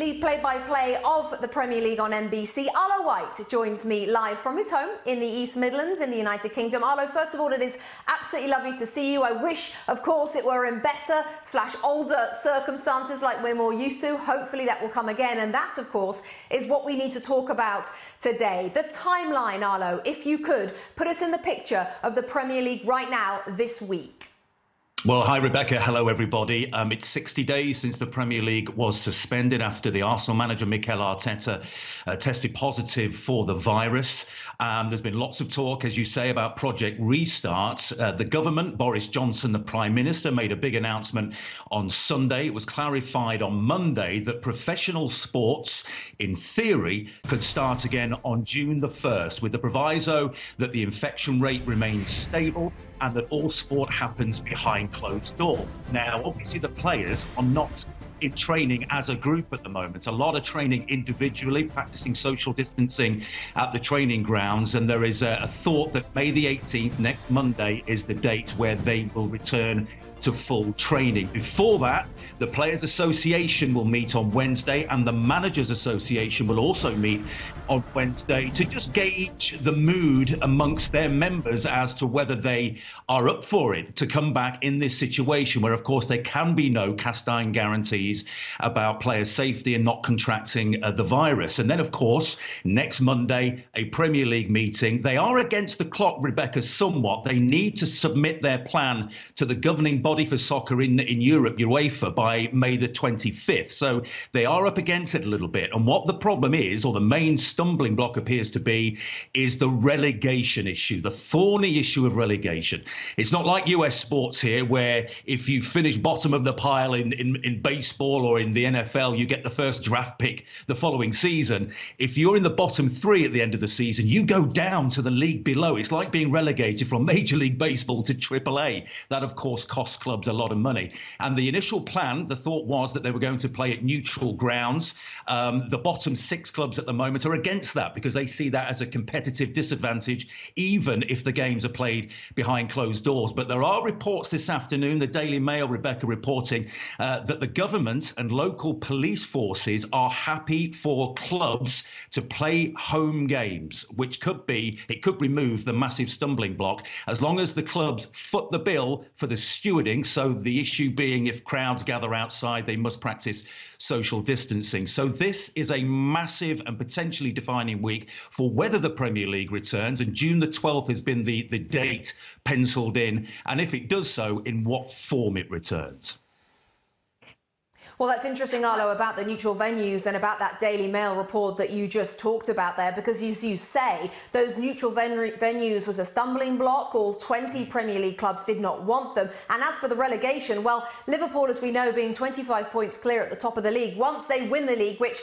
weekly play-by-play of the Premier League on NBC. Arlo White joins me live from his home in the East Midlands in the United Kingdom. Arlo, first of all, it is absolutely lovely to see you. I wish, of course, it were in better/older circumstances like we're more used to. Hopefully that will come again. And that, of course, is what we need to talk about today. The timeline, Arlo, if you could, put us in the picture of the Premier League right now this week. Well, hi, Rebecca. Hello, everybody. It's 60 days since the Premier League was suspended after the Arsenal manager, Mikel Arteta, tested positive for the virus. There's been lots of talk, as you say, about Project Restart. The government, Boris Johnson, the Prime Minister, made a big announcement on Sunday. It was clarified on Monday that professional sports, in theory, could start again on June the 1st, with the proviso that the infection rate remains stable and that all sport happens behind closed doors. Now, obviously, the players are not in training as a group at the moment. A lot of training individually, practicing social distancing at the training grounds. And there is a thought that May the 18th, next Monday, is the date where they will return to full training. Before that, the Players Association will meet on Wednesday and the Managers Association will also meet on Wednesday to just gauge the mood amongst their members as to whether they are up for it to come back in this situation where, of course, there can be no cast iron guarantees about player safety and not contracting the virus. And then, of course, next Monday, a Premier League meeting. They are against the clock, Rebecca, somewhat. They need to submit their plan to the governing body for soccer in Europe, UEFA, by May the 25th. So they are up against it a little bit. And what the problem is, or the main stumbling block appears to be, is the relegation issue, the thorny issue of relegation. It's not like US sports here, where if you finish bottom of the pile in baseball or in the NFL, you get the first draft pick the following season. If you're in the bottom three at the end of the season, you go down to the league below. It's like being relegated from Major League Baseball to AAA. That, of course, costs clubs a lot of money. And the initial plan, the thought was that they were going to play at neutral grounds. The bottom six clubs at the moment are against that because they see that as a competitive disadvantage, even if the games are played behind closed doors. But there are reports this afternoon, the Daily Mail, Rebecca, reporting that the government and local police forces are happy for clubs to play home games, which could remove the massive stumbling block, as long as the clubs foot the bill for the stewarding. So the issue being, if crowds gather outside, they must practice social distancing. So this is a massive and potentially defining week for whether the Premier League returns. And June the 12th has been the date penciled in. And if it does so, in what form it returns. Well, that's interesting, Arlo, about the neutral venues and about that Daily Mail report that you just talked about there, because as you say, those neutral venues was a stumbling block. All 20 Premier League clubs did not want them. And as for the relegation, well, Liverpool, as we know, being 25 points clear at the top of the league, once they win the league, which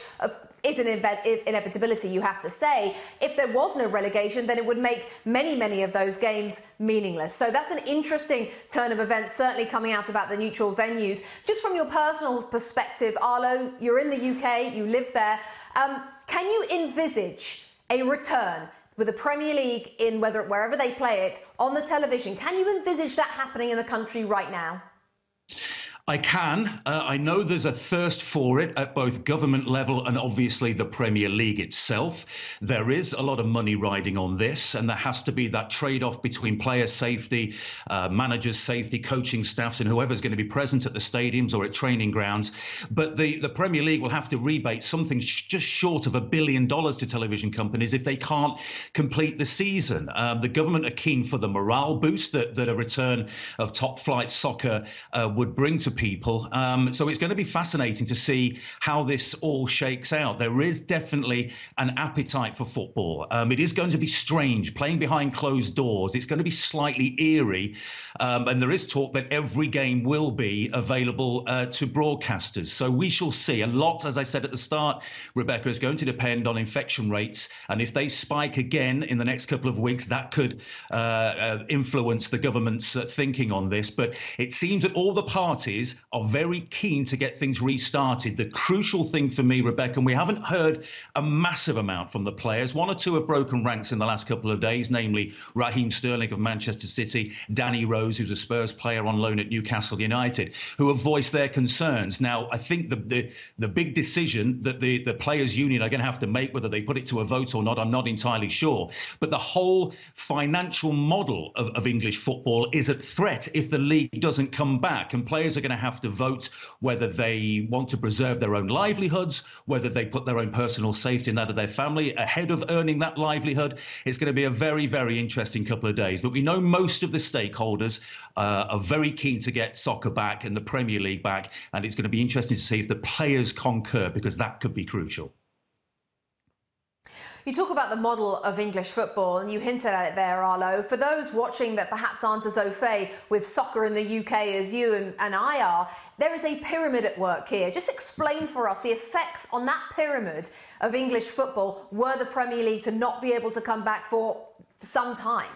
is an inevitability, you have to say, if there was no relegation, then it would make many of those games meaningless. So that's an interesting turn of events, certainly coming out about the neutral venues. Just from your personal perspective, Arlo, you're in the UK, you live there. Can you envisage a return with the Premier League in wherever they play it on the television? Can you envisage that happening in the country right now? I can. I know there's a thirst for it at both government level and obviously the Premier League itself. There is a lot of money riding on this, and there has to be that trade-off between player safety, managers' safety, coaching staffs, and whoever's going to be present at the stadiums or at training grounds. But the Premier League will have to rebate something just short of $1 billion to television companies if they can't complete the season. The government are keen for the morale boost that a return of top-flight soccer would bring to people. So it's going to be fascinating to see how this all shakes out. There is definitely an appetite for football. It is going to be strange playing behind closed doors. It's going to be slightly eerie. And there is talk that every game will be available to broadcasters. So we shall see. A lot, as I said at the start, Rebecca, is going to depend on infection rates. And if they spike again in the next couple of weeks, that could influence the government's thinking on this. But it seems that all the parties coaches are very keen to get things restarted. The crucial thing for me, Rebecca, and we haven't heard a massive amount from the players. One or two have broken ranks in the last couple of days, namely Raheem Sterling of Manchester City, Danny Rose, who's a Spurs player on loan at Newcastle United, who have voiced their concerns. Now, I think the big decision that the players' union are going to have to make, whether they put it to a vote or not, I'm not entirely sure. But the whole financial model of English football is at threat if the league doesn't come back, and players are going to have to vote whether they want to preserve their own livelihoods, whether they put their own personal safety and that of their family ahead of earning that livelihood. It's going to be a very, very interesting couple of days. But we know most of the stakeholders are very keen to get soccer back and the Premier League back, and it's going to be interesting to see if the players concur, because that could be crucial. You talk about the model of English football, and you hinted at it there, Arlo. For those watching that perhaps aren't as au fait with soccer in the UK as you and I are, there is a pyramid at work here. Just explain for us the effects on that pyramid of English football were the Premier League to not be able to come back for some time.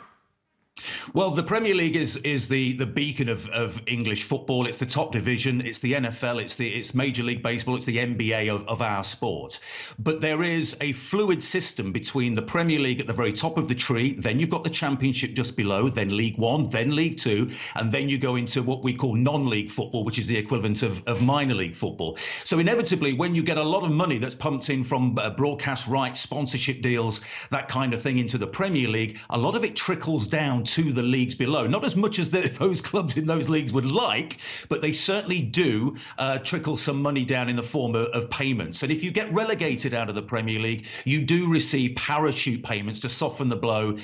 Well, the Premier League is the beacon of English football. It's the top division. It's the NFL. It's Major League Baseball. It's the NBA of our sport. But there is a fluid system between the Premier League at the very top of the tree. Then you've got the Championship just below. Then League One. Then League Two. And then you go into what we call non-league football, which is the equivalent of minor league football. So inevitably, when you get a lot of money that's pumped in from broadcast rights, sponsorship deals, that kind of thing into the Premier League, a lot of it trickles down to the leagues below. Not as much as those clubs in those leagues would like, but they certainly do trickle some money down in the form of payments. And if you get relegated out of the Premier League, you do receive parachute payments to soften the blow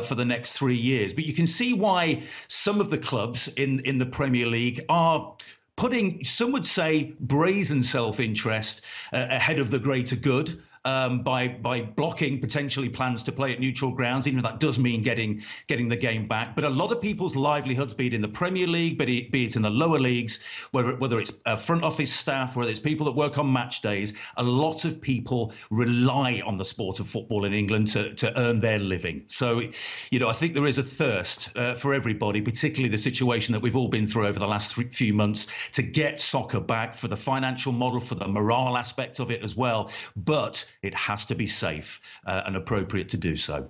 for the next 3 years. But you can see why some of the clubs in the Premier League are putting, some would say, brazen self-interest ahead of the greater good. By blocking potentially plans to play at neutral grounds, even if that does mean getting the game back. But a lot of people's livelihoods, be it in the Premier League, be it in the lower leagues, whether it's front office staff, whether it's people that work on match days, a lot of people rely on the sport of football in England to earn their living. So, I think there is a thirst for everybody, particularly the situation that we've all been through over the last few months, to get soccer back, for the financial model, for the morale aspect of it as well. But it has to be safe and appropriate to do so.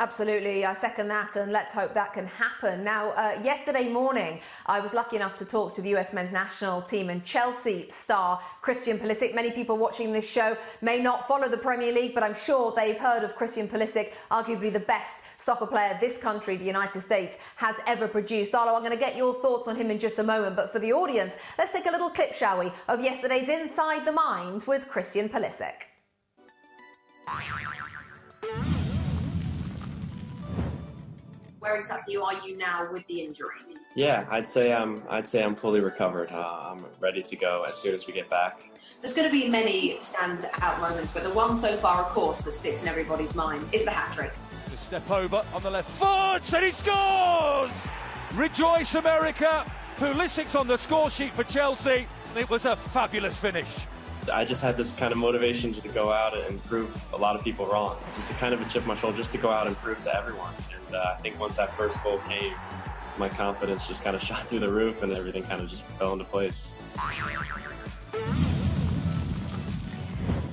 Absolutely, I second that, and let's hope that can happen. Now, yesterday morning, I was lucky enough to talk to the US men's national team and Chelsea star Christian Pulisic. Many people watching this show may not follow the Premier League, but I'm sure they've heard of Christian Pulisic, arguably the best soccer player this country, the United States, has ever produced. Arlo, I'm going to get your thoughts on him in just a moment, but for the audience, let's take a little clip, shall we, of yesterday's Inside the Mind with Christian Pulisic. Where exactly are you now with the injury? Yeah, I'd say I'm fully recovered. I'm ready to go as soon as we get back. There's going to be many stand-out moments, but the one so far, of course, that sticks in everybody's mind is the hat-trick. Step over on the left foot, and he scores! Rejoice, America! Pulisic's on the score sheet for Chelsea. It was a fabulous finish. I just had this kind of motivation just to go out and prove a lot of people wrong. Just a kind of a chip on my shoulder just to go out and prove to everyone. And I think once that first goal came, my confidence just kind of shot through the roof and everything kind of just fell into place.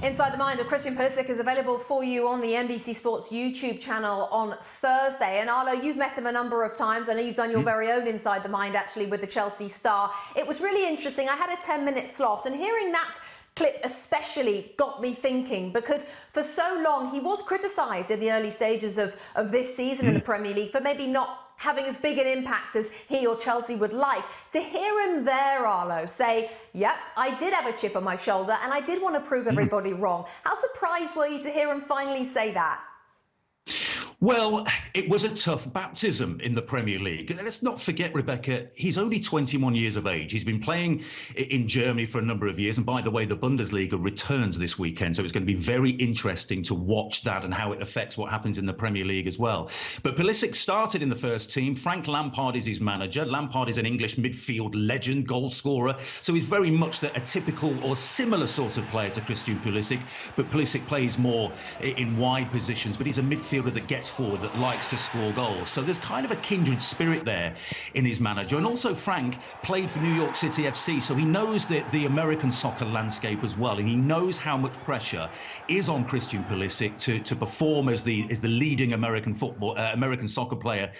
Inside the Mind of Christian Pulisic is available for you on the NBC Sports YouTube channel on Thursday. And Arlo, you've met him a number of times. I know you've done your very own Inside the Mind, actually, with the Chelsea star. It was really interesting. I had a 10-minute slot, and hearing that clip especially got me thinking, because for so long he was criticised in the early stages of this season in the Premier League for maybe not having as big an impact as he or Chelsea would like. To hear him there, Arlo, say, yep, I did have a chip on my shoulder and I did want to prove everybody wrong. How surprised were you to hear him finally say that? Well, it was a tough baptism in the Premier League. Let's not forget, Rebecca, he's only 21 years of age. He's been playing in Germany for a number of years. And by the way, the Bundesliga returns this weekend. So it's going to be very interesting to watch that and how it affects what happens in the Premier League as well. But Pulisic started in the first team. Frank Lampard is his manager. Lampard is an English midfield legend, goal scorer. So he's very much a typical or similar sort of player to Christian Pulisic. But Pulisic plays more in wide positions. But he's a midfielder that gets forward that likes to score goals. So there's kind of a kindred spirit there in his manager. And also Frank played for New York City FC, so he knows the American soccer landscape as well, and he knows how much pressure is on Christian Pulisic to perform as the leading American soccer player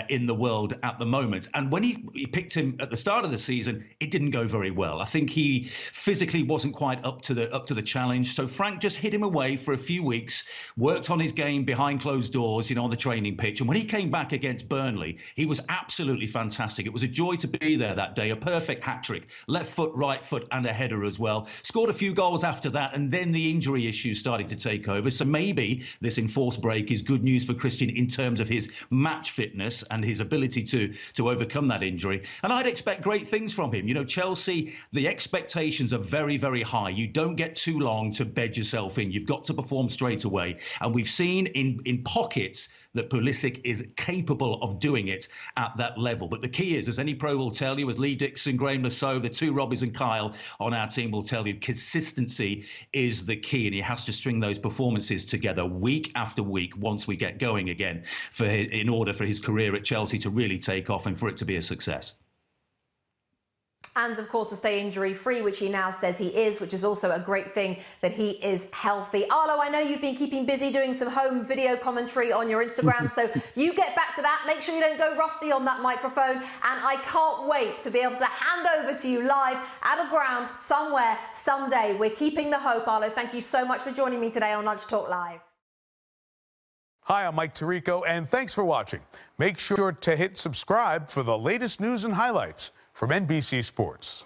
in the world at the moment. And when he picked him at the start of the season, it didn't go very well. I think he physically wasn't quite up to the challenge. So Frank just hid him away for a few weeks, worked on his game behind closed doors, on the training pitch. And when he came back against Burnley, he was absolutely fantastic. It was a joy to be there that day. A perfect hat-trick, left foot, right foot, and a header as well. Scored a few goals after that, and then the injury issues started to take over. So maybe this enforced break is good news for Christian in terms of his match fitness and his ability to overcome that injury. And I'd expect great things from him. Chelsea, the expectations are very, very high. You don't get too long to bed yourself in. You've got to perform straight away. And we've seen in pockets that Pulisic is capable of doing it at that level. But the key is, as any pro will tell you, as Lee Dixon, Graham Lasseau, the two Robbies and Kyle on our team will tell you, consistency is the key. And he has to string those performances together week after week once we get going again in order for his career at Chelsea to really take off and for it to be a success. And, of course, to stay injury-free, which he now says he is, which is also a great thing that he is healthy. Arlo, I know you've been keeping busy doing some home video commentary on your Instagram, so you get back to that. Make sure you don't go rusty on that microphone. And I can't wait to be able to hand over to you live at a ground somewhere, someday. We're keeping the hope, Arlo. Thank you so much for joining me today on Lunch Talk Live. Hi, I'm Mike Tirico, and thanks for watching. Make sure to hit subscribe for the latest news and highlights from NBC Sports.